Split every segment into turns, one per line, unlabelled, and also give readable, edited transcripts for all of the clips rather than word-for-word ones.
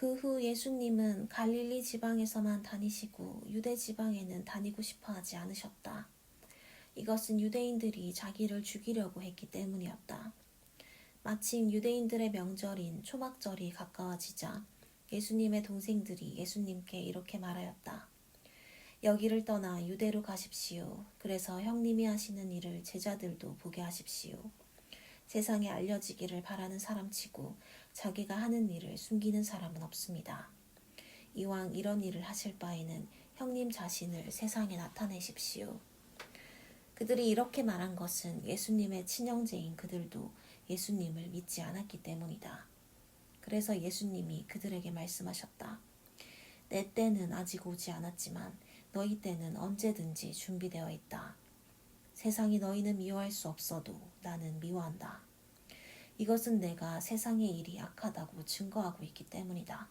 그 후 예수님은 갈릴리 지방에서만 다니시고 유대 지방에는 다니고 싶어 하지 않으셨다. 이것은 유대인들이 자기를 죽이려고 했기 때문이었다. 마침 유대인들의 명절인 초막절이 가까워지자 예수님의 동생들이 예수님께 이렇게 말하였다. 여기를 떠나 유대로 가십시오. 그래서 형님이 하시는 일을 제자들도 보게 하십시오. 세상에 알려지기를 바라는 사람치고 자기가 하는 일을 숨기는 사람은 없습니다. 이왕 이런 일을 하실 바에는 형님 자신을 세상에 나타내십시오. 그들이 이렇게 말한 것은 예수님의 친형제인 그들도 예수님을 믿지 않았기 때문이다. 그래서 예수님이 그들에게 말씀하셨다. 내 때는 아직 오지 않았지만 너희 때는 언제든지 준비되어 있다. 세상이 너희는 미워할 수 없어도 나는 미워한다. 이것은 내가 세상의 일이 악하다고 증거하고 있기 때문이다.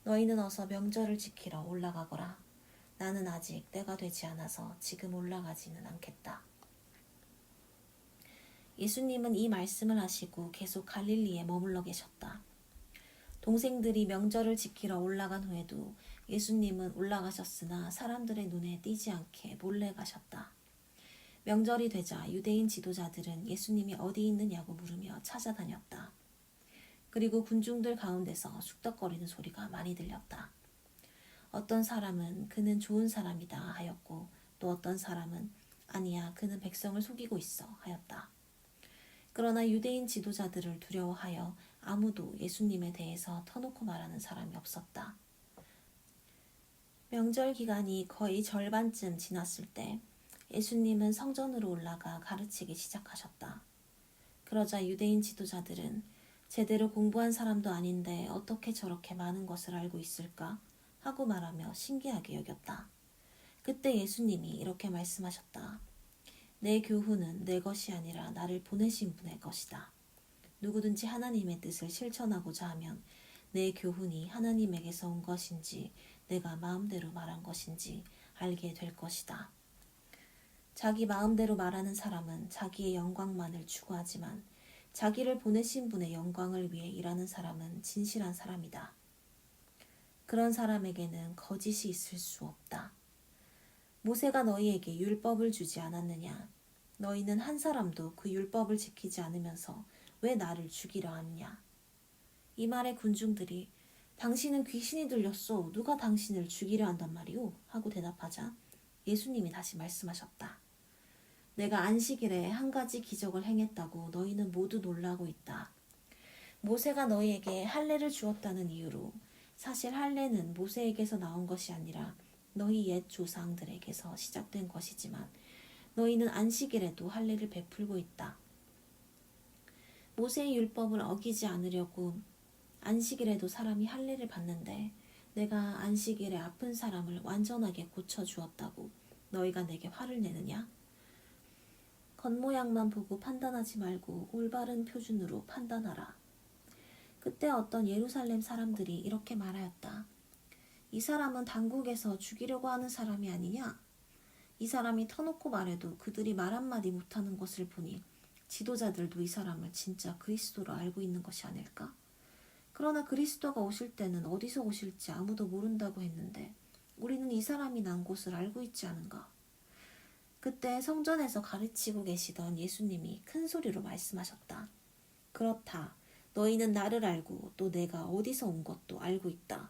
너희는 어서 명절을 지키러 올라가거라. 나는 아직 때가 되지 않아서 지금 올라가지는 않겠다. 예수님은 이 말씀을 하시고 계속 갈릴리에 머물러 계셨다. 동생들이 명절을 지키러 올라간 후에도 예수님은 올라가셨으나 사람들의 눈에 띄지 않게 몰래 가셨다. 명절이 되자 유대인 지도자들은 예수님이 어디 있느냐고 물으며 찾아다녔다. 그리고 군중들 가운데서 쑥덕거리는 소리가 많이 들렸다. 어떤 사람은 그는 좋은 사람이다 하였고 또 어떤 사람은 아니야 그는 백성을 속이고 있어 하였다. 그러나 유대인 지도자들을 두려워하여 아무도 예수님에 대해서 터놓고 말하는 사람이 없었다. 명절 기간이 거의 절반쯤 지났을 때 예수님은 성전으로 올라가 가르치기 시작하셨다. 그러자 유대인 지도자들은 제대로 공부한 사람도 아닌데 어떻게 저렇게 많은 것을 알고 있을까 하고 말하며 신기하게 여겼다. 그때 예수님이 이렇게 말씀하셨다. 내 교훈은 내 것이 아니라 나를 보내신 분의 것이다. 누구든지 하나님의 뜻을 실천하고자 하면 내 교훈이 하나님에게서 온 것인지 내가 마음대로 말한 것인지 알게 될 것이다. 자기 마음대로 말하는 사람은 자기의 영광만을 추구하지만 자기를 보내신 분의 영광을 위해 일하는 사람은 진실한 사람이다. 그런 사람에게는 거짓이 있을 수 없다. 모세가 너희에게 율법을 주지 않았느냐? 너희는 한 사람도 그 율법을 지키지 않으면서 왜 나를 죽이려 하느냐? 이 말에 군중들이 당신은 귀신이 들렸소. 누가 당신을 죽이려 한단 말이오? 하고 대답하자 예수님이 다시 말씀하셨다. 내가 안식일에 한 가지 기적을 행했다고 너희는 모두 놀라고 있다. 모세가 너희에게 할례를 주었다는 이유로 사실 할례는 모세에게서 나온 것이 아니라 너희 옛 조상들에게서 시작된 것이지만 너희는 안식일에도 할례를 베풀고 있다. 모세의 율법을 어기지 않으려고 안식일에도 사람이 할례를 받는데 내가 안식일에 아픈 사람을 완전하게 고쳐주었다고 너희가 내게 화를 내느냐? 겉모양만 보고 판단하지 말고 올바른 표준으로 판단하라. 그때 어떤 예루살렘 사람들이 이렇게 말하였다. 이 사람은 당국에서 죽이려고 하는 사람이 아니냐? 이 사람이 터놓고 말해도 그들이 말 한마디 못하는 것을 보니 지도자들도 이 사람을 진짜 그리스도로 알고 있는 것이 아닐까? 그러나 그리스도가 오실 때는 어디서 오실지 아무도 모른다고 했는데 우리는 이 사람이 난 곳을 알고 있지 않은가? 그때 성전에서 가르치고 계시던 예수님이 큰 소리로 말씀하셨다. 그렇다. 너희는 나를 알고 또 내가 어디서 온 것도 알고 있다.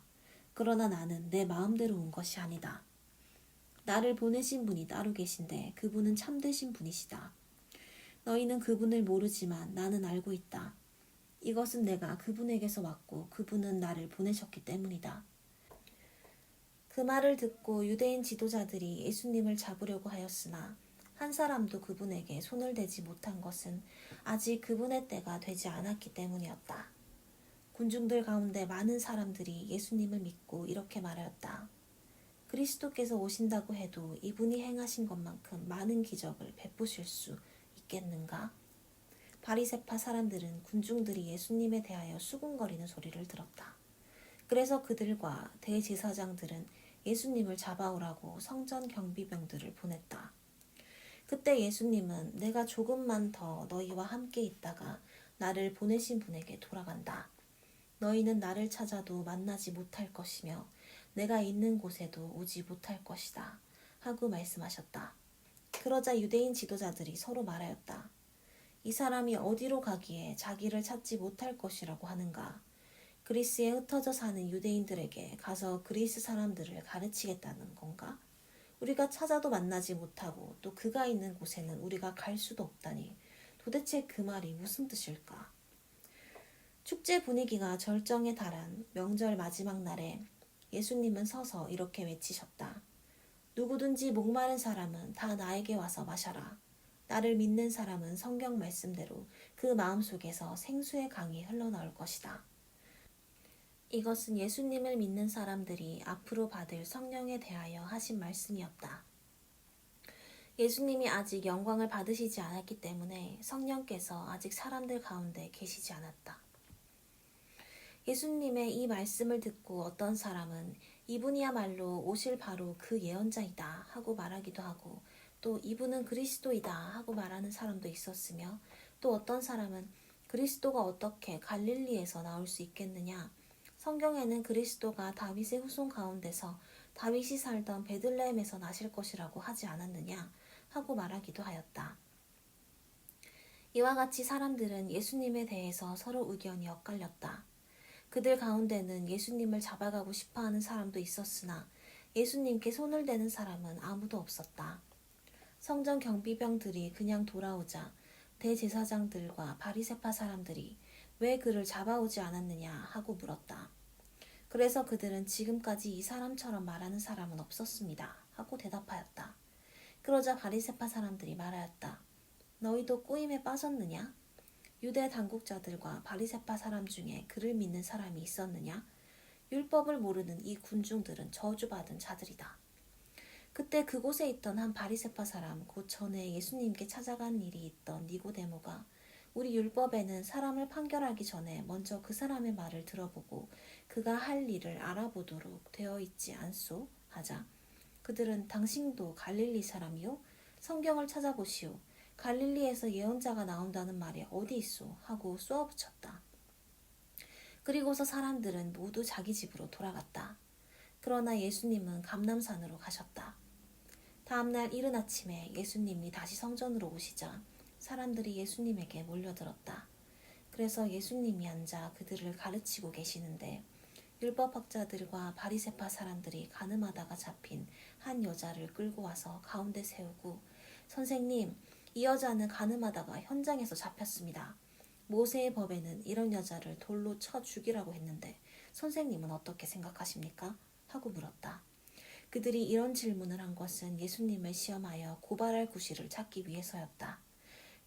그러나 나는 내 마음대로 온 것이 아니다. 나를 보내신 분이 따로 계신데 그분은 참되신 분이시다. 너희는 그분을 모르지만 나는 알고 있다. 이것은 내가 그분에게서 왔고 그분은 나를 보내셨기 때문이다. 그 말을 듣고 유대인 지도자들이 예수님을 잡으려고 하였으나 한 사람도 그분에게 손을 대지 못한 것은 아직 그분의 때가 되지 않았기 때문이었다. 군중들 가운데 많은 사람들이 예수님을 믿고 이렇게 말하였다. 그리스도께서 오신다고 해도 이분이 행하신 것만큼 많은 기적을 베푸실 수 있겠는가? 바리새파 사람들은 군중들이 예수님에 대하여 수군거리는 소리를 들었다. 그래서 그들과 대제사장들은 예수님을 잡아오라고 성전 경비병들을 보냈다. 그때 예수님은 내가 조금만 더 너희와 함께 있다가 나를 보내신 분에게 돌아간다. 너희는 나를 찾아도 만나지 못할 것이며 내가 있는 곳에도 오지 못할 것이다. 하고 말씀하셨다. 그러자 유대인 지도자들이 서로 말하였다. 이 사람이 어디로 가기에 자기를 찾지 못할 것이라고 하는가? 그리스에 흩어져 사는 유대인들에게 가서 그리스 사람들을 가르치겠다는 건가? 우리가 찾아도 만나지 못하고 또 그가 있는 곳에는 우리가 갈 수도 없다니 도대체 그 말이 무슨 뜻일까? 축제 분위기가 절정에 달한 명절 마지막 날에 예수님은 서서 이렇게 외치셨다. 누구든지 목마른 사람은 다 나에게 와서 마셔라. 나를 믿는 사람은 성경 말씀대로 그 마음속에서 생수의 강이 흘러나올 것이다. 이것은 예수님을 믿는 사람들이 앞으로 받을 성령에 대하여 하신 말씀이었다. 예수님이 아직 영광을 받으시지 않았기 때문에 성령께서 아직 사람들 가운데 계시지 않았다. 예수님의 이 말씀을 듣고 어떤 사람은 이분이야말로 오실 바로 그 예언자이다 하고 말하기도 하고 또 이분은 그리스도이다 하고 말하는 사람도 있었으며 또 어떤 사람은 그리스도가 어떻게 갈릴리에서 나올 수 있겠느냐? 성경에는 그리스도가 다윗의 후손 가운데서 다윗이 살던 베들레헴에서 나실 것이라고 하지 않았느냐 하고 말하기도 하였다. 이와 같이 사람들은 예수님에 대해서 서로 의견이 엇갈렸다. 그들 가운데는 예수님을 잡아가고 싶어하는 사람도 있었으나 예수님께 손을 대는 사람은 아무도 없었다. 성전 경비병들이 그냥 돌아오자 대제사장들과 바리새파 사람들이 왜 그를 잡아오지 않았느냐 하고 물었다. 그래서 그들은 지금까지 이 사람처럼 말하는 사람은 없었습니다 하고 대답하였다. 그러자 바리새파 사람들이 말하였다. 너희도 꼬임에 빠졌느냐? 유대 당국자들과 바리새파 사람 중에 그를 믿는 사람이 있었느냐? 율법을 모르는 이 군중들은 저주받은 자들이다. 그때 그곳에 있던 한 바리새파 사람, 곧 전에 예수님께 찾아간 일이 있던 니고데모가 우리 율법에는 사람을 판결하기 전에 먼저 그 사람의 말을 들어보고 그가 할 일을 알아보도록 되어 있지 않소? 하자 그들은 당신도 갈릴리 사람이요? 성경을 찾아보시오. 갈릴리에서 예언자가 나온다는 말이 어디 있소? 하고 쏘아붙였다. 그리고서 사람들은 모두 자기 집으로 돌아갔다. 그러나 예수님은 감람산으로 가셨다. 다음날 이른 아침에 예수님이 다시 성전으로 오시자 사람들이 예수님에게 몰려들었다. 그래서 예수님이 앉아 그들을 가르치고 계시는데 율법학자들과 바리새파 사람들이 가늠하다가 잡힌 한 여자를 끌고 와서 가운데 세우고 선생님, 이 여자는 가늠하다가 현장에서 잡혔습니다. 모세의 법에는 이런 여자를 돌로 쳐 죽이라고 했는데 선생님은 어떻게 생각하십니까? 하고 물었다. 그들이 이런 질문을 한 것은 예수님을 시험하여 고발할 구실을 찾기 위해서였다.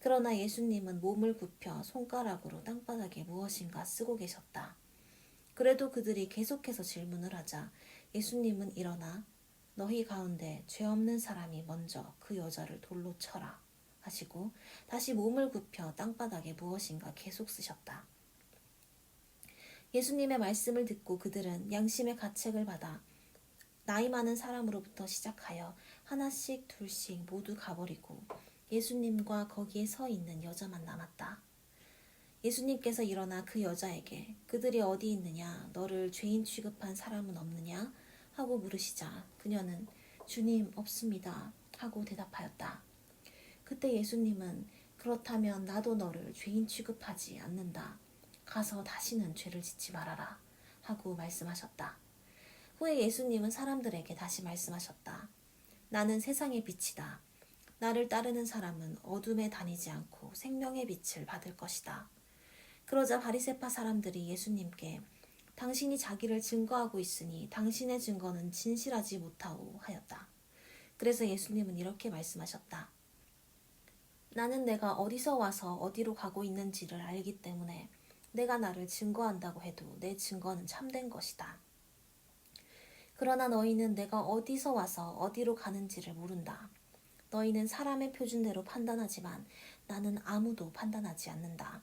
그러나 예수님은 몸을 굽혀 손가락으로 땅바닥에 무엇인가 쓰고 계셨다. 그래도 그들이 계속해서 질문을 하자 예수님은 일어나 너희 가운데 죄 없는 사람이 먼저 그 여자를 돌로 쳐라 하시고 다시 몸을 굽혀 땅바닥에 무엇인가 계속 쓰셨다. 예수님의 말씀을 듣고 그들은 양심의 가책을 받아 나이 많은 사람으로부터 시작하여 하나씩 둘씩 모두 가버리고 예수님과 거기에 서 있는 여자만 남았다. 예수님께서 일어나 그 여자에게 그들이 어디 있느냐? 너를 죄인 취급한 사람은 없느냐? 하고 물으시자 그녀는 주님 없습니다 하고 대답하였다. 그때 예수님은 그렇다면 나도 너를 죄인 취급하지 않는다. 가서 다시는 죄를 짓지 말아라 하고 말씀하셨다. 후에 예수님은 사람들에게 다시 말씀하셨다. 나는 세상의 빛이다. 나를 따르는 사람은 어둠에 다니지 않고 생명의 빛을 받을 것이다. 그러자 바리새파 사람들이 예수님께 당신이 자기를 증거하고 있으니 당신의 증거는 진실하지 못하오 하였다. 그래서 예수님은 이렇게 말씀하셨다. 나는 내가 어디서 와서 어디로 가고 있는지를 알기 때문에 내가 나를 증거한다고 해도 내 증거는 참된 것이다. 그러나 너희는 내가 어디서 와서 어디로 가는지를 모른다. 너희는 사람의 표준대로 판단하지만 나는 아무도 판단하지 않는다.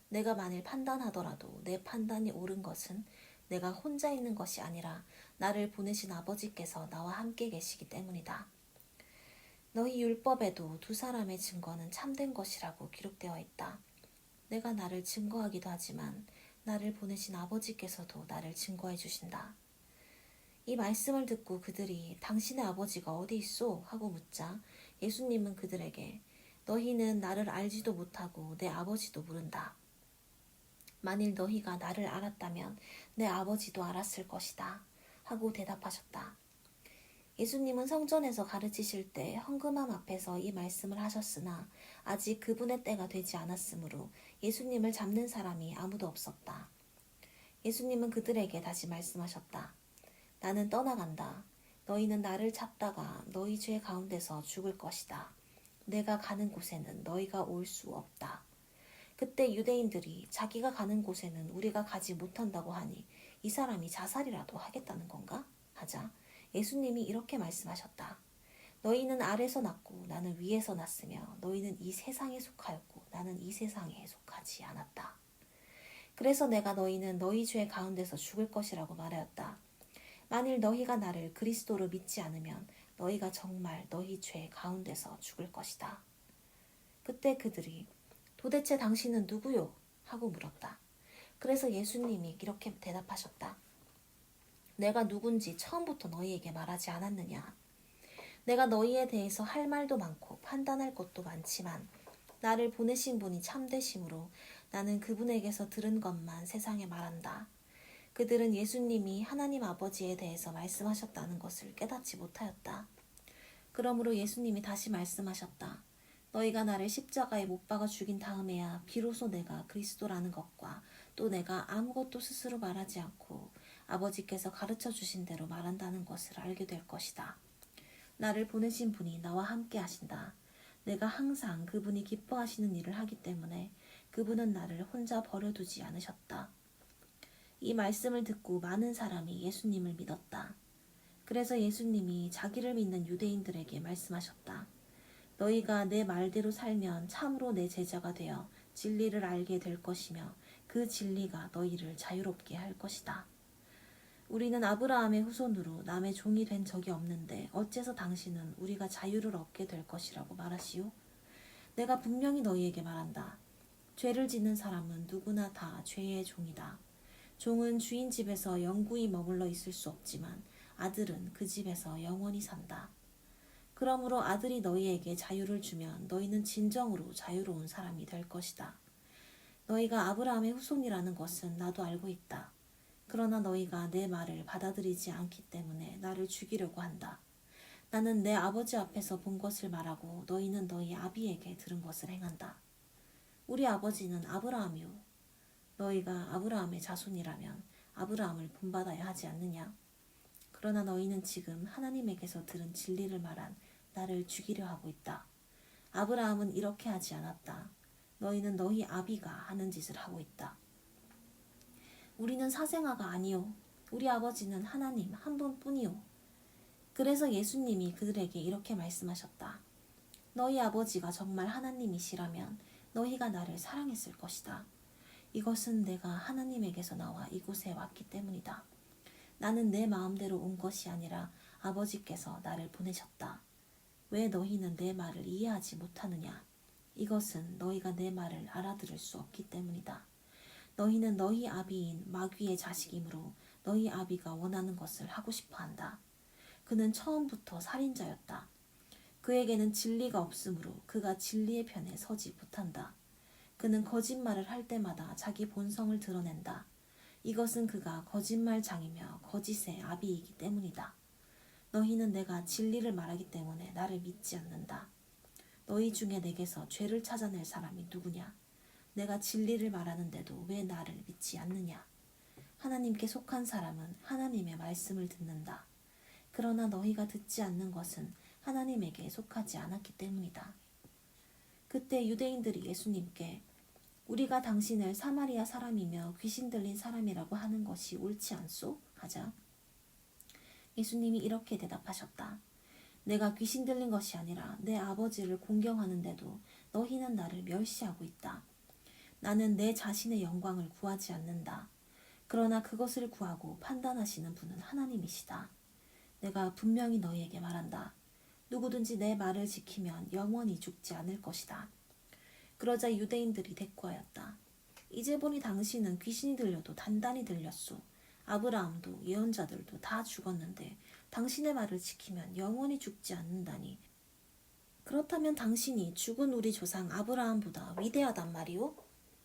내가 만일 판단하더라도 내 판단이 옳은 것은 내가 혼자 있는 것이 아니라 나를 보내신 아버지께서 나와 함께 계시기 때문이다. 너희 율법에도 두 사람의 증거는 참된 것이라고 기록되어 있다. 내가 나를 증거하기도 하지만 나를 보내신 아버지께서도 나를 증거해 주신다. 이 말씀을 듣고 그들이 당신의 아버지가 어디 있소? 하고 묻자 예수님은 그들에게 너희는 나를 알지도 못하고 내 아버지도 모른다. 만일 너희가 나를 알았다면 내 아버지도 알았을 것이다. 하고 대답하셨다. 예수님은 성전에서 가르치실 때 헌금함 앞에서 이 말씀을 하셨으나 아직 그분의 때가 되지 않았으므로 예수님을 잡는 사람이 아무도 없었다. 예수님은 그들에게 다시 말씀하셨다. 나는 떠나간다. 너희는 나를 찾다가 너희 죄 가운데서 죽을 것이다. 내가 가는 곳에는 너희가 올 수 없다. 그때 유대인들이 자기가 가는 곳에는 우리가 가지 못한다고 하니 이 사람이 자살이라도 하겠다는 건가? 하자 예수님이 이렇게 말씀하셨다. 너희는 아래서 났고 나는 위에서 났으며 너희는 이 세상에 속하였고 나는 이 세상에 속하지 않았다. 그래서 내가 너희는 너희 죄 가운데서 죽을 것이라고 말하였다. 만일 너희가 나를 그리스도로 믿지 않으면 너희가 정말 너희 죄 가운데서 죽을 것이다. 그때 그들이 도대체 당신은 누구요? 하고 물었다. 그래서 예수님이 이렇게 대답하셨다. 내가 누군지 처음부터 너희에게 말하지 않았느냐? 내가 너희에 대해서 할 말도 많고 판단할 것도 많지만 나를 보내신 분이 참되심으로 나는 그분에게서 들은 것만 세상에 말한다. 그들은 예수님이 하나님 아버지에 대해서 말씀하셨다는 것을 깨닫지 못하였다. 그러므로 예수님이 다시 말씀하셨다. 너희가 나를 십자가에 못 박아 죽인 다음에야 비로소 내가 그리스도라는 것과 또 내가 아무것도 스스로 말하지 않고 아버지께서 가르쳐 주신 대로 말한다는 것을 알게 될 것이다. 나를 보내신 분이 나와 함께 하신다. 내가 항상 그분이 기뻐하시는 일을 하기 때문에 그분은 나를 혼자 버려두지 않으셨다. 이 말씀을 듣고 많은 사람이 예수님을 믿었다. 그래서 예수님이 자기를 믿는 유대인들에게 말씀하셨다. 너희가 내 말대로 살면 참으로 내 제자가 되어 진리를 알게 될 것이며 그 진리가 너희를 자유롭게 할 것이다. 우리는 아브라함의 후손으로 남의 종이 된 적이 없는데 어째서 당신은 우리가 자유를 얻게 될 것이라고 말하시오? 내가 분명히 너희에게 말한다. 죄를 짓는 사람은 누구나 다 죄의 종이다. 종은 주인 집에서 영구히 머물러 있을 수 없지만 아들은 그 집에서 영원히 산다. 그러므로 아들이 너희에게 자유를 주면 너희는 진정으로 자유로운 사람이 될 것이다. 너희가 아브라함의 후손이라는 것은 나도 알고 있다. 그러나 너희가 내 말을 받아들이지 않기 때문에 나를 죽이려고 한다. 나는 내 아버지 앞에서 본 것을 말하고 너희는 너희 아비에게 들은 것을 행한다. 우리 아버지는 아브라함이오. 너희가 아브라함의 자손이라면 아브라함을 본받아야 하지 않느냐? 그러나 너희는 지금 하나님에게서 들은 진리를 말한 나를 죽이려 하고 있다. 아브라함은 이렇게 하지 않았다. 너희는 너희 아비가 하는 짓을 하고 있다. 우리는 사생아가 아니오. 우리 아버지는 하나님 한 분뿐이오. 그래서 예수님이 그들에게 이렇게 말씀하셨다. 너희 아버지가 정말 하나님이시라면 너희가 나를 사랑했을 것이다. 이것은 내가 하나님에게서 나와 이곳에 왔기 때문이다. 나는 내 마음대로 온 것이 아니라 아버지께서 나를 보내셨다. 왜 너희는 내 말을 이해하지 못하느냐? 이것은 너희가 내 말을 알아들을 수 없기 때문이다. 너희는 너희 아비인 마귀의 자식이므로 너희 아비가 원하는 것을 하고 싶어 한다. 그는 처음부터 살인자였다. 그에게는 진리가 없으므로 그가 진리의 편에 서지 못한다. 그는 거짓말을 할 때마다 자기 본성을 드러낸다. 이것은 그가 거짓말장이며 거짓의 아비이기 때문이다. 너희는 내가 진리를 말하기 때문에 나를 믿지 않는다. 너희 중에 내게서 죄를 찾아낼 사람이 누구냐? 내가 진리를 말하는데도 왜 나를 믿지 않느냐? 하나님께 속한 사람은 하나님의 말씀을 듣는다. 그러나 너희가 듣지 않는 것은 하나님에게 속하지 않았기 때문이다. 그때 유대인들이 예수님께 우리가 당신을 사마리아 사람이며 귀신 들린 사람이라고 하는 것이 옳지 않소? 하자 예수님이 이렇게 대답하셨다. 내가 귀신 들린 것이 아니라 내 아버지를 공경하는데도 너희는 나를 멸시하고 있다. 나는 내 자신의 영광을 구하지 않는다. 그러나 그것을 구하고 판단하시는 분은 하나님이시다. 내가 분명히 너희에게 말한다. 누구든지 내 말을 지키면 영원히 죽지 않을 것이다. 그러자 유대인들이 대꾸하였다. 이제 보니 당신은 귀신이 들려도 단단히 들렸소. 아브라함도 예언자들도 다 죽었는데 당신의 말을 지키면 영원히 죽지 않는다니. 그렇다면 당신이 죽은 우리 조상 아브라함보다 위대하단 말이오?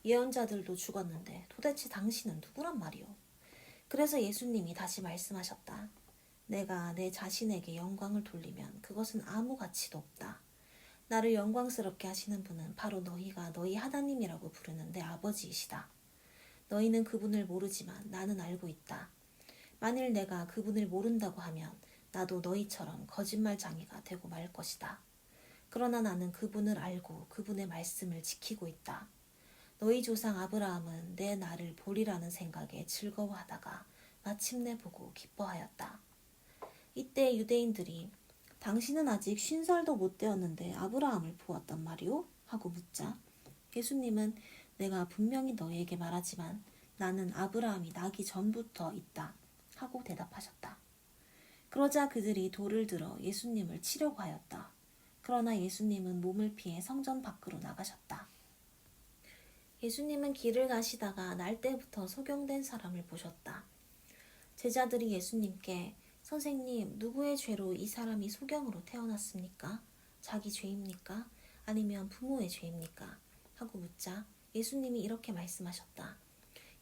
예언자들도 죽었는데 도대체 당신은 누구란 말이오? 그래서 예수님이 다시 말씀하셨다. 내가 내 자신에게 영광을 돌리면 그것은 아무 가치도 없다. 나를 영광스럽게 하시는 분은 바로 너희가 너희 하나님이라고 부르는 내 아버지이시다. 너희는 그분을 모르지만 나는 알고 있다. 만일 내가 그분을 모른다고 하면 나도 너희처럼 거짓말장이가 되고 말 것이다. 그러나 나는 그분을 알고 그분의 말씀을 지키고 있다. 너희 조상 아브라함은 내 나를 보리라는 생각에 즐거워하다가 마침내 보고 기뻐하였다. 이때 유대인들이 당신은 아직 50살도 못 되었는데 아브라함을 보았단 말이오? 하고 묻자 예수님은 내가 분명히 너희에게 말하지만 나는 아브라함이 나기 전부터 있다 하고 대답하셨다. 그러자 그들이 돌을 들어 예수님을 치려고 하였다. 그러나 예수님은 몸을 피해 성전 밖으로 나가셨다. 예수님은 길을 가시다가 날 때부터 소경된 사람을 보셨다. 제자들이 예수님께 선생님, 누구의 죄로 이 사람이 소경으로 태어났습니까? 자기 죄입니까? 아니면 부모의 죄입니까? 하고 묻자 예수님이 이렇게 말씀하셨다.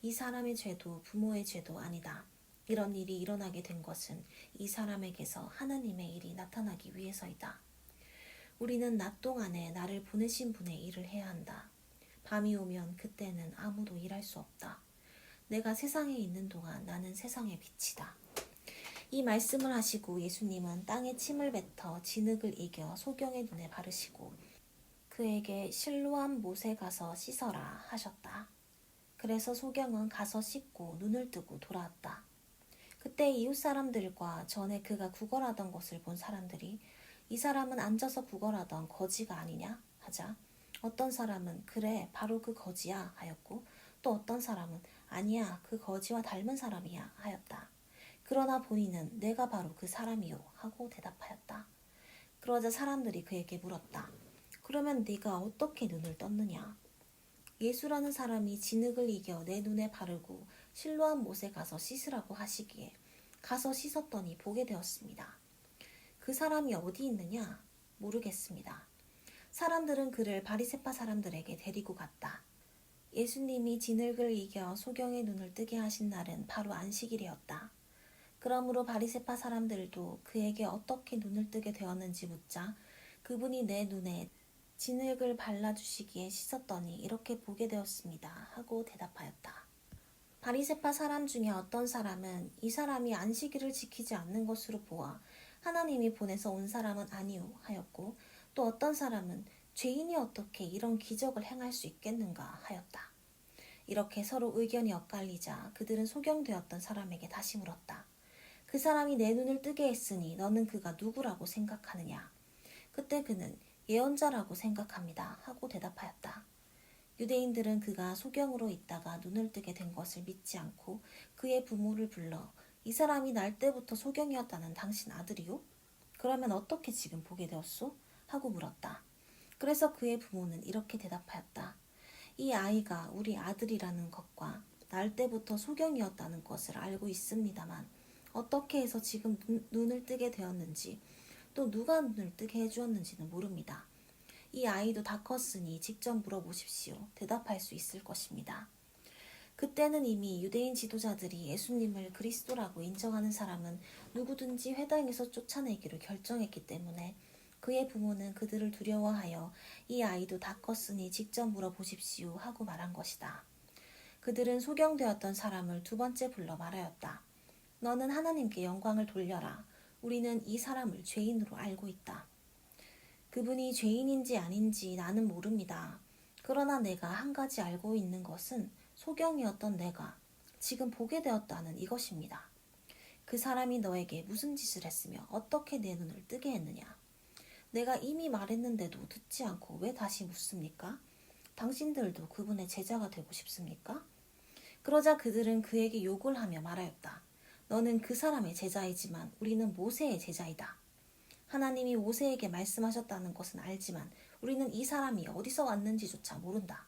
이 사람의 죄도 부모의 죄도 아니다. 이런 일이 일어나게 된 것은 이 사람에게서 하나님의 일이 나타나기 위해서이다. 우리는 낮 동안에 나를 보내신 분의 일을 해야 한다. 밤이 오면 그때는 아무도 일할 수 없다. 내가 세상에 있는 동안 나는 세상의 빛이다. 이 말씀을 하시고 예수님은 땅에 침을 뱉어 진흙을 이겨 소경의 눈에 바르시고 그에게 실로암 못에 가서 씻어라 하셨다. 그래서 소경은 가서 씻고 눈을 뜨고 돌아왔다. 그때 이웃 사람들과 전에 그가 구걸하던 것을 본 사람들이 이 사람은 앉아서 구걸하던 거지가 아니냐 하자 어떤 사람은 그래 바로 그 거지야 하였고 또 어떤 사람은 아니야 그 거지와 닮은 사람이야 하였다. 그러나 본인은 내가 바로 그 사람이요 하고 대답하였다. 그러자 사람들이 그에게 물었다. 그러면 네가 어떻게 눈을 떴느냐? 예수라는 사람이 진흙을 이겨 내 눈에 바르고 실로암 못에 가서 씻으라고 하시기에 가서 씻었더니 보게 되었습니다. 그 사람이 어디 있느냐? 모르겠습니다. 사람들은 그를 바리새파 사람들에게 데리고 갔다. 예수님이 진흙을 이겨 소경의 눈을 뜨게 하신 날은 바로 안식일이었다. 그러므로 바리새파 사람들도 그에게 어떻게 눈을 뜨게 되었는지 묻자 그분이 내 눈에 진흙을 발라주시기에 씻었더니 이렇게 보게 되었습니다 하고 대답하였다. 바리새파 사람 중에 어떤 사람은 이 사람이 안식일을 지키지 않는 것으로 보아 하나님이 보내서 온 사람은 아니오 하였고 또 어떤 사람은 죄인이 어떻게 이런 기적을 행할 수 있겠는가 하였다. 이렇게 서로 의견이 엇갈리자 그들은 소경되었던 사람에게 다시 물었다. 그 사람이 내 눈을 뜨게 했으니 너는 그가 누구라고 생각하느냐? 그때 그는 예언자라고 생각합니다 하고 대답하였다. 유대인들은 그가 소경으로 있다가 눈을 뜨게 된 것을 믿지 않고 그의 부모를 불러 이 사람이 날 때부터 소경이었다는 당신 아들이요? 그러면 어떻게 지금 보게 되었소? 하고 물었다. 그래서 그의 부모는 이렇게 대답하였다. 이 아이가 우리 아들이라는 것과 날 때부터 소경이었다는 것을 알고 있습니다만 어떻게 해서 지금 눈을 뜨게 되었는지 또 누가 눈을 뜨게 해주었는지는 모릅니다. 이 아이도 다 컸으니 직접 물어보십시오. 대답할 수 있을 것입니다. 그때는 이미 유대인 지도자들이 예수님을 그리스도라고 인정하는 사람은 누구든지 회당에서 쫓아내기로 결정했기 때문에 그의 부모는 그들을 두려워하여 이 아이도 다 컸으니 직접 물어보십시오 하고 말한 것이다. 그들은 소경되었던 사람을 두 번째 불러 말하였다. 너는 하나님께 영광을 돌려라. 우리는 이 사람을 죄인으로 알고 있다. 그분이 죄인인지 아닌지 나는 모릅니다. 그러나 내가 한 가지 알고 있는 것은 소경이었던 내가 지금 보게 되었다는 이것입니다. 그 사람이 너에게 무슨 짓을 했으며 어떻게 내 눈을 뜨게 했느냐? 내가 이미 말했는데도 듣지 않고 왜 다시 묻습니까? 당신들도 그분의 제자가 되고 싶습니까? 그러자 그들은 그에게 욕을 하며 말하였다. 너는 그 사람의 제자이지만 우리는 모세의 제자이다. 하나님이 모세에게 말씀하셨다는 것은 알지만 우리는 이 사람이 어디서 왔는지조차 모른다.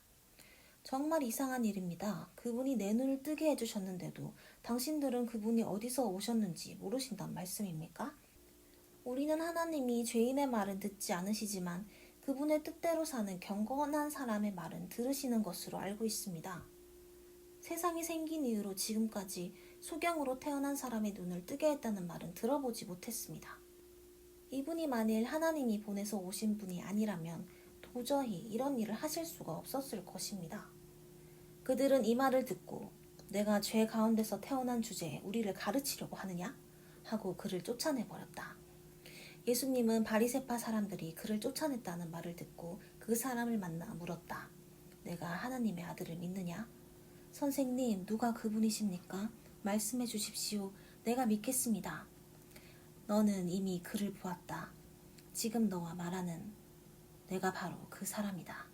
정말 이상한 일입니다. 그분이 내 눈을 뜨게 해주셨는데도 당신들은 그분이 어디서 오셨는지 모르신단 말씀입니까? 우리는 하나님이 죄인의 말은 듣지 않으시지만 그분의 뜻대로 사는 경건한 사람의 말은 들으시는 것으로 알고 있습니다. 세상이 생긴 이후로 지금까지 소경으로 태어난 사람의 눈을 뜨게 했다는 말은 들어보지 못했습니다. 이분이 만일 하나님이 보내서 오신 분이 아니라면 도저히 이런 일을 하실 수가 없었을 것입니다. 그들은 이 말을 듣고 내가 죄 가운데서 태어난 주제에 우리를 가르치려고 하느냐? 하고 그를 쫓아내버렸다. 예수님은 바리새파 사람들이 그를 쫓아냈다는 말을 듣고 그 사람을 만나 물었다. 내가 하나님의 아들을 믿느냐? 선생님, 누가 그분이십니까? 말씀해 주십시오. 내가 믿겠습니다. 너는 이미 그를 보았다. 지금 너와 말하는 내가 바로 그 사람이다.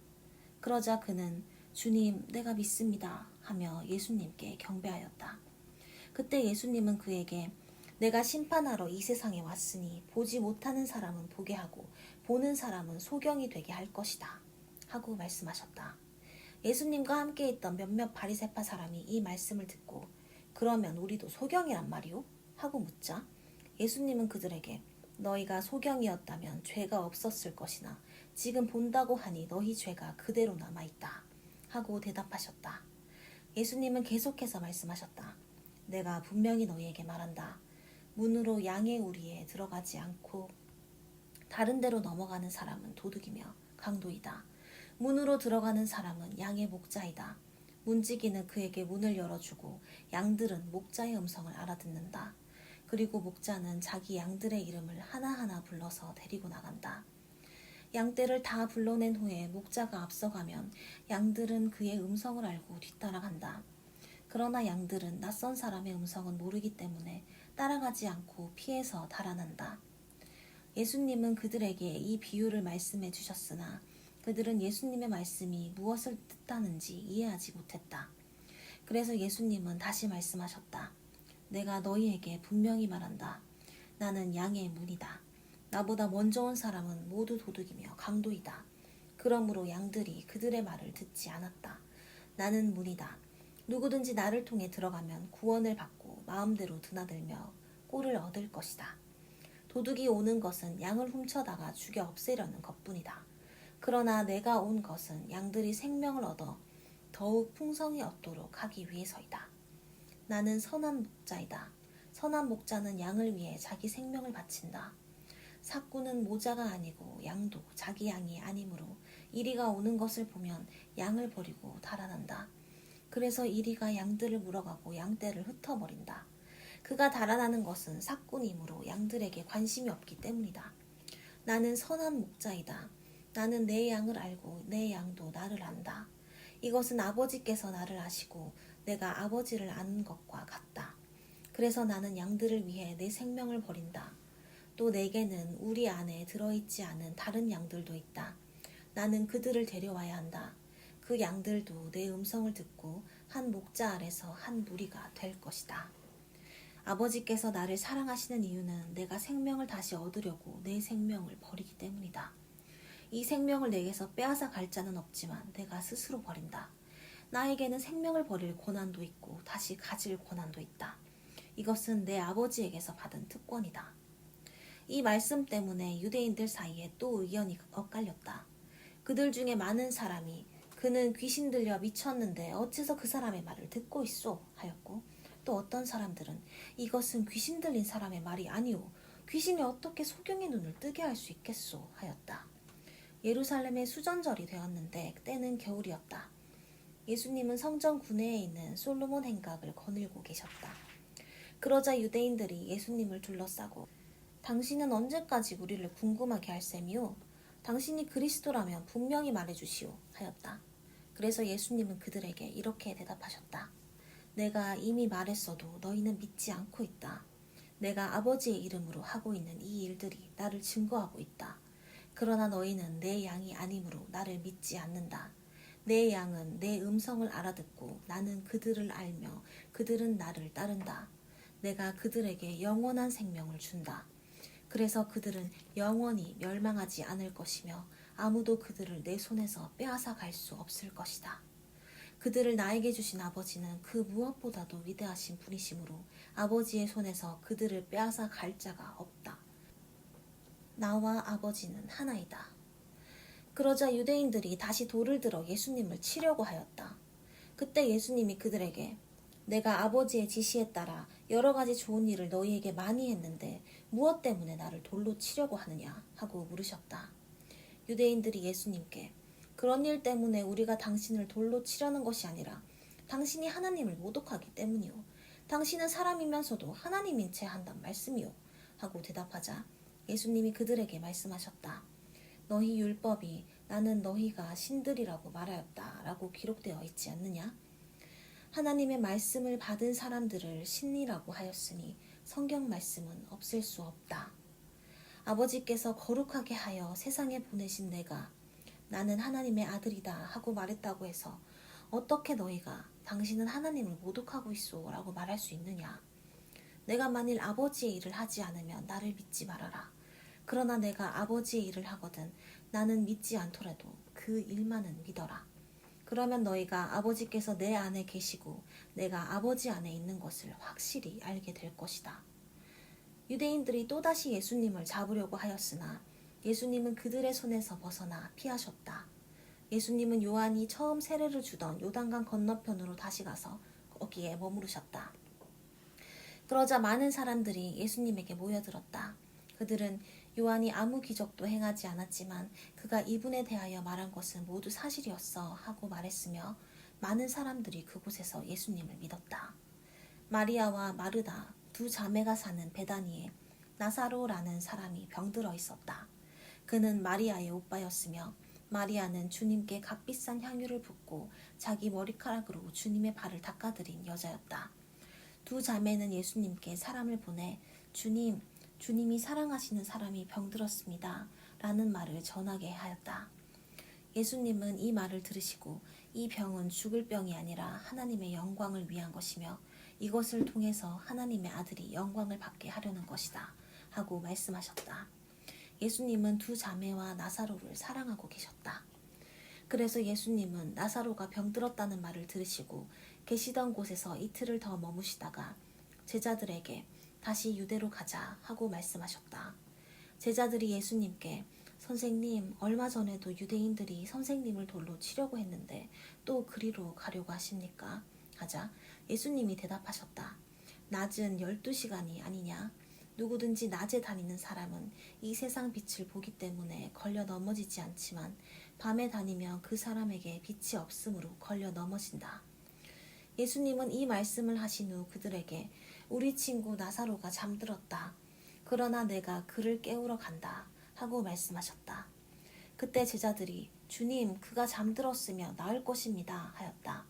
그러자 그는 주님, 내가 믿습니다 하며 예수님께 경배하였다. 그때 예수님은 그에게 내가 심판하러 이 세상에 왔으니 보지 못하는 사람은 보게 하고 보는 사람은 소경이 되게 할 것이다 하고 말씀하셨다. 예수님과 함께 있던 몇몇 바리새파 사람이 이 말씀을 듣고 그러면 우리도 소경이란 말이오? 하고 묻자 예수님은 그들에게 너희가 소경이었다면 죄가 없었을 것이나 지금 본다고 하니 너희 죄가 그대로 남아있다 하고 대답하셨다. 예수님은 계속해서 말씀하셨다. 내가 분명히 너희에게 말한다. 문으로 양의 우리에 들어가지 않고 다른 데로 넘어가는 사람은 도둑이며 강도이다. 문으로 들어가는 사람은 양의 목자이다. 문지기는 그에게 문을 열어주고 양들은 목자의 음성을 알아듣는다. 그리고 목자는 자기 양들의 이름을 하나하나 불러서 데리고 나간다. 양떼를 다 불러낸 후에 목자가 앞서가면 양들은 그의 음성을 알고 뒤따라간다. 그러나 양들은 낯선 사람의 음성은 모르기 때문에 따라가지 않고 피해서 달아난다. 예수님은 그들에게 이 비유를 말씀해 주셨으나 그들은 예수님의 말씀이 무엇을 뜻하는지 이해하지 못했다. 그래서 예수님은 다시 말씀하셨다. 내가 너희에게 분명히 말한다. 나는 양의 문이다. 나보다 먼저 온 사람은 모두 도둑이며 강도이다. 그러므로 양들이 그들의 말을 듣지 않았다. 나는 문이다. 누구든지 나를 통해 들어가면 구원을 받고 마음대로 드나들며 꼴을 얻을 것이다. 도둑이 오는 것은 양을 훔쳐다가 죽여 없애려는 것뿐이다. 그러나 내가 온 것은 양들이 생명을 얻어 더욱 풍성히 얻도록 하기 위해서이다. 나는 선한 목자이다. 선한 목자는 양을 위해 자기 생명을 바친다. 삭구는 모자가 아니고 양도 자기 양이 아니므로 이리가 오는 것을 보면 양을 버리고 달아난다. 그래서 이리가 양들을 물어가고 양떼를 흩어버린다. 그가 달아나는 것은 삭꾼이므로 양들에게 관심이 없기 때문이다. 나는 선한 목자이다. 나는 내 양을 알고 내 양도 나를 안다. 이것은 아버지께서 나를 아시고 내가 아버지를 아는 것과 같다. 그래서 나는 양들을 위해 내 생명을 버린다. 또 내게는 우리 안에 들어있지 않은 다른 양들도 있다. 나는 그들을 데려와야 한다. 그 양들도 내 음성을 듣고 한 목자 아래서 한 무리가 될 것이다. 아버지께서 나를 사랑하시는 이유는 내가 생명을 다시 얻으려고 내 생명을 버리기 때문이다. 이 생명을 내게서 빼앗아 갈 자는 없지만 내가 스스로 버린다. 나에게는 생명을 버릴 권한도 있고 다시 가질 권한도 있다. 이것은 내 아버지에게서 받은 특권이다. 이 말씀 때문에 유대인들 사이에 또 의견이 엇갈렸다. 그들 중에 많은 사람이 그는 귀신 들려 미쳤는데 어째서 그 사람의 말을 듣고 있소? 하였고 또 어떤 사람들은 이것은 귀신 들린 사람의 말이 아니오. 귀신이 어떻게 소경의 눈을 뜨게 할 수 있겠소? 하였다. 예루살렘의 수전절이 되었는데 때는 겨울이었다. 예수님은 성전 구내에 있는 솔로몬 행각을 거닐고 계셨다. 그러자 유대인들이 예수님을 둘러싸고 당신은 언제까지 우리를 궁금하게 할 셈이오? 당신이 그리스도라면 분명히 말해주시오 하였다. 그래서 예수님은 그들에게 이렇게 대답하셨다. 내가 이미 말했어도 너희는 믿지 않고 있다. 내가 아버지의 이름으로 하고 있는 이 일들이 나를 증거하고 있다. 그러나 너희는 내 양이 아니므로 나를 믿지 않는다. 내 양은 내 음성을 알아듣고 나는 그들을 알며 그들은 나를 따른다. 내가 그들에게 영원한 생명을 준다. 그래서 그들은 영원히 멸망하지 않을 것이며 아무도 그들을 내 손에서 빼앗아 갈 수 없을 것이다. 그들을 나에게 주신 아버지는 그 무엇보다도 위대하신 분이시므로 아버지의 손에서 그들을 빼앗아 갈 자가 없다. 나와 아버지는 하나이다. 그러자 유대인들이 다시 돌을 들어 예수님을 치려고 하였다. 그때 예수님이 그들에게 내가 아버지의 지시에 따라 여러 가지 좋은 일을 너희에게 많이 했는데 무엇 때문에 나를 돌로 치려고 하느냐 하고 물으셨다. 유대인들이 예수님께 그런 일 때문에 우리가 당신을 돌로 치려는 것이 아니라 당신이 하나님을 모독하기 때문이요. 당신은 사람이면서도 하나님인 채 한단 말씀이요. 하고 대답하자 예수님이 그들에게 말씀하셨다. 너희 율법이 나는 너희가 신들이라고 말하였다 라고 기록되어 있지 않느냐? 하나님의 말씀을 받은 사람들을 신이라고 하였으니 성경 말씀은 없앨 수 없다. 아버지께서 거룩하게 하여 세상에 보내신 내가 나는 하나님의 아들이다 하고 말했다고 해서 어떻게 너희가 당신은 하나님을 모독하고 있소 라고 말할 수 있느냐. 내가 만일 아버지의 일을 하지 않으면 나를 믿지 말아라. 그러나 내가 아버지의 일을 하거든 나는 믿지 않더라도 그 일만은 믿어라. 그러면 너희가 아버지께서 내 안에 계시고 내가 아버지 안에 있는 것을 확실히 알게 될 것이다. 유대인들이 또다시 예수님을 잡으려고 하였으나 예수님은 그들의 손에서 벗어나 피하셨다. 예수님은 요한이 처음 세례를 주던 요단강 건너편으로 다시 가서 거기에 머무르셨다. 그러자 많은 사람들이 예수님에게 모여들었다. 그들은 요한이 아무 기적도 행하지 않았지만 그가 이분에 대하여 말한 것은 모두 사실이었어 하고 말했으며 많은 사람들이 그곳에서 예수님을 믿었다. 마리아와 마르다 두 자매가 사는 베다니에 나사로라는 사람이 병들어 있었다. 그는 마리아의 오빠였으며 마리아는 주님께 값비싼 향유를 붓고 자기 머리카락으로 주님의 발을 닦아드린 여자였다. 두 자매는 예수님께 사람을 보내 주님이 사랑하시는 사람이 병들었습니다. 라는 말을 전하게 하였다. 예수님은 이 말을 들으시고 이 병은 죽을 병이 아니라 하나님의 영광을 위한 것이며 이것을 통해서 하나님의 아들이 영광을 받게 하려는 것이다. 하고 말씀하셨다. 예수님은 두 자매와 나사로를 사랑하고 계셨다. 그래서 예수님은 나사로가 병들었다는 말을 들으시고 계시던 곳에서 이틀을 더 머무시다가 제자들에게 다시 유대로 가자 하고 말씀하셨다. 제자들이 예수님께 선생님, 얼마 전에도 유대인들이 선생님을 돌로 치려고 했는데 또 그리로 가려고 하십니까? 하자 예수님이 대답하셨다. 낮은 12시간이 아니냐? 누구든지 낮에 다니는 사람은 이 세상 빛을 보기 때문에 걸려 넘어지지 않지만 밤에 다니면 그 사람에게 빛이 없으므로 걸려 넘어진다. 예수님은 이 말씀을 하신 후 그들에게 우리 친구 나사로가 잠들었다. 그러나 내가 그를 깨우러 간다. 하고 말씀하셨다. 그때 제자들이 주님, 그가 잠들었으며 나을 것입니다. 하였다.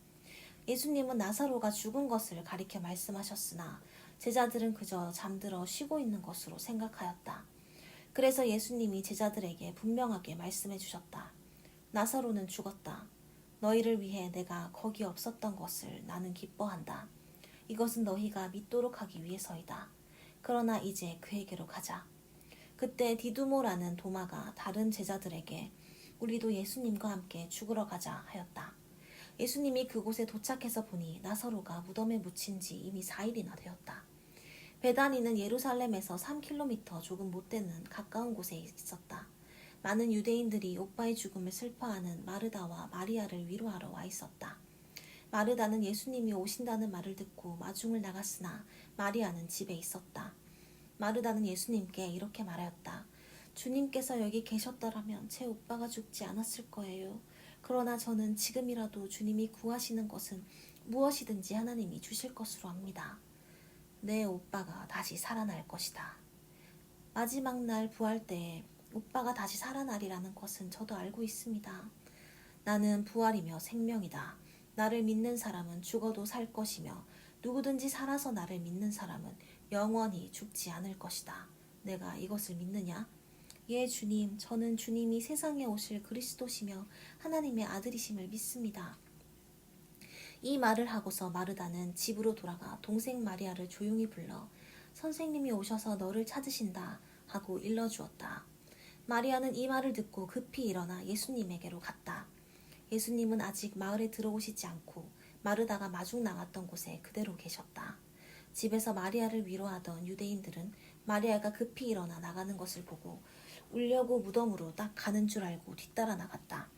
예수님은 나사로가 죽은 것을 가리켜 말씀하셨으나 제자들은 그저 잠들어 쉬고 있는 것으로 생각하였다. 그래서 예수님이 제자들에게 분명하게 말씀해 주셨다. 나사로는 죽었다. 너희를 위해 내가 거기 없었던 것을 나는 기뻐한다. 이것은 너희가 믿도록 하기 위해서이다. 그러나 이제 그에게로 가자. 그때 디두모라는 도마가 다른 제자들에게 우리도 예수님과 함께 죽으러 가자 하였다. 예수님이 그곳에 도착해서 보니 나사로가 무덤에 묻힌 지 이미 4일이나 되었다. 베다니는 예루살렘에서 3km 조금 못 되는 가까운 곳에 있었다. 많은 유대인들이 오빠의 죽음을 슬퍼하는 마르다와 마리아를 위로하러 와 있었다. 마르다는 예수님이 오신다는 말을 듣고 마중을 나갔으나 마리아는 집에 있었다. 마르다는 예수님께 이렇게 말하였다. 주님께서 여기 계셨더라면 제 오빠가 죽지 않았을 거예요. 그러나 저는 지금이라도 주님이 구하시는 것은 무엇이든지 하나님이 주실 것으로 압니다. 내 오빠가 다시 살아날 것이다. 마지막 날 부활 때에 오빠가 다시 살아나리라는 것은 저도 알고 있습니다. 나는 부활이며 생명이다. 나를 믿는 사람은 죽어도 살 것이며 누구든지 살아서 나를 믿는 사람은 영원히 죽지 않을 것이다. 내가 이것을 믿느냐? 예, 주님, 저는 주님이 세상에 오실 그리스도시며 하나님의 아들이심을 믿습니다. 이 말을 하고서 마르다는 집으로 돌아가 동생 마리아를 조용히 불러 선생님이 오셔서 너를 찾으신다 하고 일러주었다. 마리아는 이 말을 듣고 급히 일어나 예수님에게로 갔다. 예수님은 아직 마을에 들어오시지 않고 마르다가 마중 나갔던 곳에 그대로 계셨다. 집에서 마리아를 위로하던 유대인들은 마리아가 급히 일어나 나가는 것을 보고 울려고 무덤으로 딱 가는 줄 알고 뒤따라 나갔다.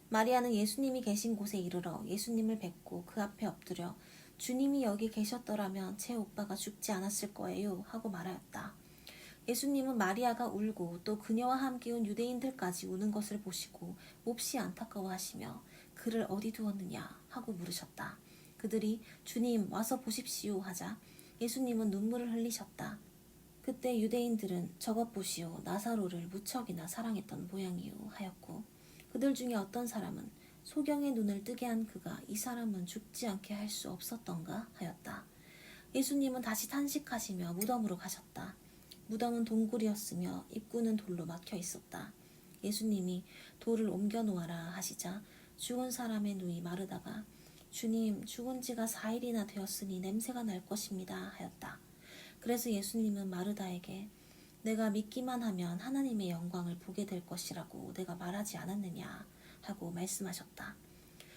마리아는 예수님이 계신 곳에 이르러 예수님을 뵙고 그 앞에 엎드려 주님이 여기 계셨더라면 제 오빠가 죽지 않았을 거예요 하고 말하였다. 예수님은 마리아가 울고 또 그녀와 함께 온 유대인들까지 우는 것을 보시고 몹시 안타까워하시며 그를 어디 두었느냐 하고 물으셨다. 그들이 주님 와서 보십시오 하자 예수님은 눈물을 흘리셨다. 그때 유대인들은 저것 보시오 나사로를 무척이나 사랑했던 모양이요 하였고 그들 중에 어떤 사람은 소경의 눈을 뜨게 한 그가 이 사람은 죽지 않게 할 수 없었던가 하였다. 예수님은 다시 탄식하시며 무덤으로 가셨다. 무덤은 동굴이었으며 입구는 돌로 막혀 있었다. 예수님이 돌을 옮겨 놓아라 하시자 죽은 사람의 눈이 마르다가 주님 죽은 지가 4일이나 되었으니 냄새가 날 것입니다 하였다. 그래서 예수님은 마르다에게 내가 믿기만 하면 하나님의 영광을 보게 될 것이라고 내가 말하지 않았느냐 하고 말씀하셨다.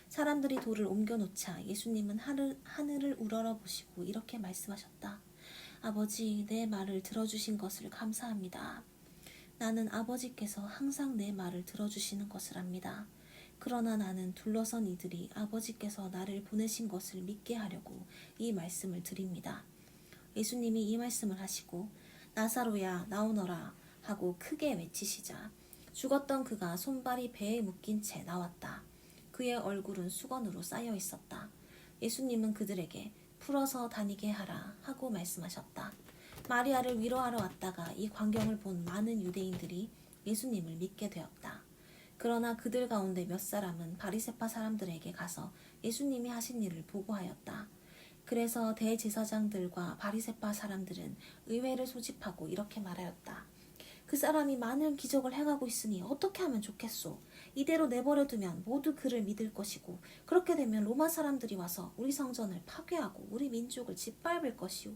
사람들이 돌을 옮겨 놓자 예수님은 하늘을 우러러 보시고 이렇게 말씀하셨다. 아버지, 내 말을 들어주신 것을 감사합니다. 나는 아버지께서 항상 내 말을 들어주시는 것을 압니다. 그러나 나는 둘러선 이들이 아버지께서 나를 보내신 것을 믿게 하려고 이 말씀을 드립니다. 예수님이 이 말씀을 하시고 나사로야 나오너라 하고 크게 외치시자 죽었던 그가 손발이 배에 묶인 채 나왔다. 그의 얼굴은 수건으로 쌓여 있었다. 예수님은 그들에게 풀어서 다니게 하라 하고 말씀하셨다. 마리아를 위로하러 왔다가 이 광경을 본 많은 유대인들이 예수님을 믿게 되었다. 그러나 그들 가운데 몇 사람은 바리새파 사람들에게 가서 예수님이 하신 일을 보고하였다. 그래서 대제사장들과 바리새파 사람들은 의회를 소집하고 이렇게 말하였다. 그 사람이 많은 기적을 행하고 있으니 어떻게 하면 좋겠소? 이대로 내버려두면 모두 그를 믿을 것이고 그렇게 되면 로마 사람들이 와서 우리 성전을 파괴하고 우리 민족을 짓밟을 것이오.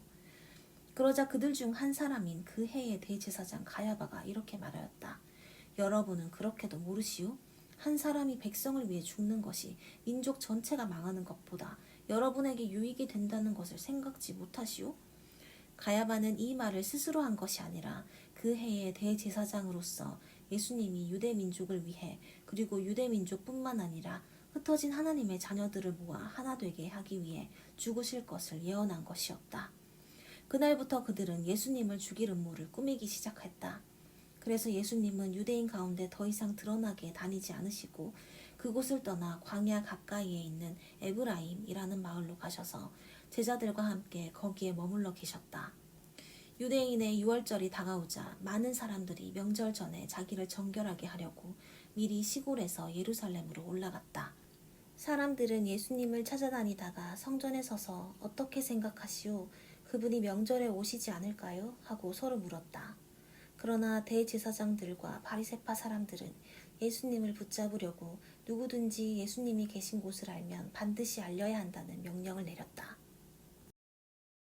그러자 그들 중 한 사람인 그 해의 대제사장 가야바가 이렇게 말하였다. 여러분은 그렇게도 모르시오? 한 사람이 백성을 위해 죽는 것이 민족 전체가 망하는 것보다 여러분에게 유익이 된다는 것을 생각지 못하시오? 가야바는 이 말을 스스로 한 것이 아니라 그 해의 대제사장으로서 예수님이 유대민족을 위해 그리고 유대민족뿐만 아니라 흩어진 하나님의 자녀들을 모아 하나 되게 하기 위해 죽으실 것을 예언한 것이었다. 그날부터 그들은 예수님을 죽일 음모를 꾸미기 시작했다. 그래서 예수님은 유대인 가운데 더 이상 드러나게 다니지 않으시고 그곳을 떠나 광야 가까이에 있는 에브라임이라는 마을로 가셔서 제자들과 함께 거기에 머물러 계셨다. 유대인의 유월절이 다가오자 많은 사람들이 명절 전에 자기를 정결하게 하려고 미리 시골에서 예루살렘으로 올라갔다. 사람들은 예수님을 찾아다니다가 성전에 서서 어떻게 생각하시오? 그분이 명절에 오시지 않을까요? 하고 서로 물었다. 그러나 대제사장들과 바리새파 사람들은 예수님을 붙잡으려고 누구든지 예수님이 계신 곳을 알면 반드시 알려야 한다는 명령을 내렸다.